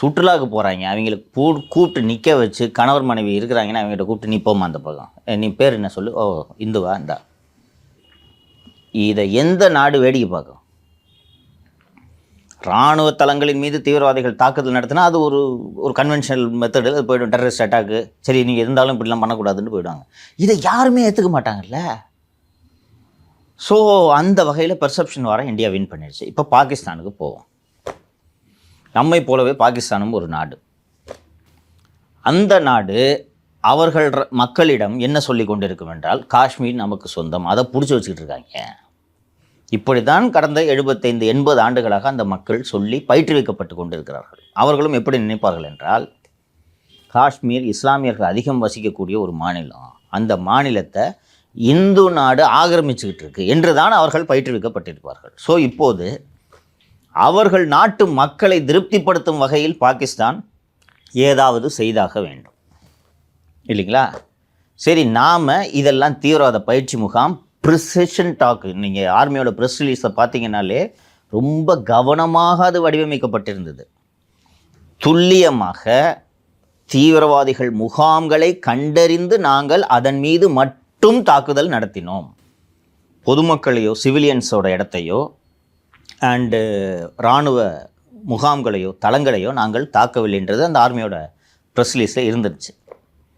சுற்றுலாவுக்கு போகிறாங்க, அவங்களுக்கு கூப்பிட்டு நிற்க வச்சு, கணவர் மனைவி இருக்கிறாங்கன்னா அவங்ககிட்ட கூப்பிட்டு நிற்போமா அந்த பக்கம், நீ பேர் என்ன சொல்லு, ஓ இந்துவா இந்தா. இதை எந்த நாடு வேடிக்கை பார்க்கும்? இராணுவ தளங்களின் மீது தீவிரவாதிகள் தாக்குதல் நடத்தினா அது ஒரு கன்வென்ஷனல் மெத்தடு, அது போய்டும், டெரரிஸ்ட் அட்டாக்கு, சரி நீங்கள் இருந்தாலும் இப்படிலாம் பண்ணக்கூடாதுன்னு போயிடுவாங்க. இதை யாருமே ஏற்றுக்க மாட்டாங்கல்ல. ஸோ அந்த வகையில் பெர்செப்ஷன் வர இந்தியா வின் பண்ணிடுச்சு. இப்போ பாகிஸ்தானுக்கு போவோம். நம்மை போலவே பாகிஸ்தானும் ஒரு நாடு. அந்த நாடு அவர்கள் மக்களிடம் என்ன சொல்லி கொண்டிருக்கும் என்றால், காஷ்மீர் நமக்கு சொந்தம், அதை பிடிச்சி வச்சுக்கிட்டு இருக்காங்க. இப்படித்தான் கடந்த 75-80 ஆண்டுகளாக அந்த மக்கள் சொல்லி பயிற்றுவிக்கப்பட்டு கொண்டிருக்கிறார்கள். அவர்களும் எப்படி நினைப்பார்கள் என்றால், காஷ்மீர் இஸ்லாமியர்கள் அதிகம் வசிக்கக்கூடிய ஒரு மாநிலம், அந்த மாநிலத்தை இந்து நாடு ஆக்கிரமிச்சுக்கிட்டு இருக்கு என்று தான் அவர்கள் பயிற்றுவிக்கப்பட்டிருப்பார்கள். ஸோ இப்போது அவர்கள் நாட்டு மக்களை திருப்திப்படுத்தும் வகையில் பாகிஸ்தான் ஏதாவது செய்தாக வேண்டும் இல்லைங்களா? சரி, நாம் இதெல்லாம் தீவிரவாத பயிற்சி முகாம், ப்ரிசிஷன் டாக்கு, நீங்கள் ஆர்மியோட ப்ரெஸ் ரிலீஸை பார்த்தீங்கன்னாலே ரொம்ப கவனமாக அது வடிவமைக்கப்பட்டிருந்தது. துல்லியமாக தீவிரவாதிகள் முகாம்களை கண்டறிந்து நாங்கள் அதன் மீது மட்டும் தாக்குதல் நடத்தினோம். பொதுமக்களையோ சிவிலியன்ஸோட இடத்தையோ அண்டு இராணுவ முகாம்களையோ தளங்களையோ நாங்கள் தாக்கவில்லைன்றது அந்த ஆர்மியோட ப்ரெஸ் ரிலீஸில் இருந்துருச்சு.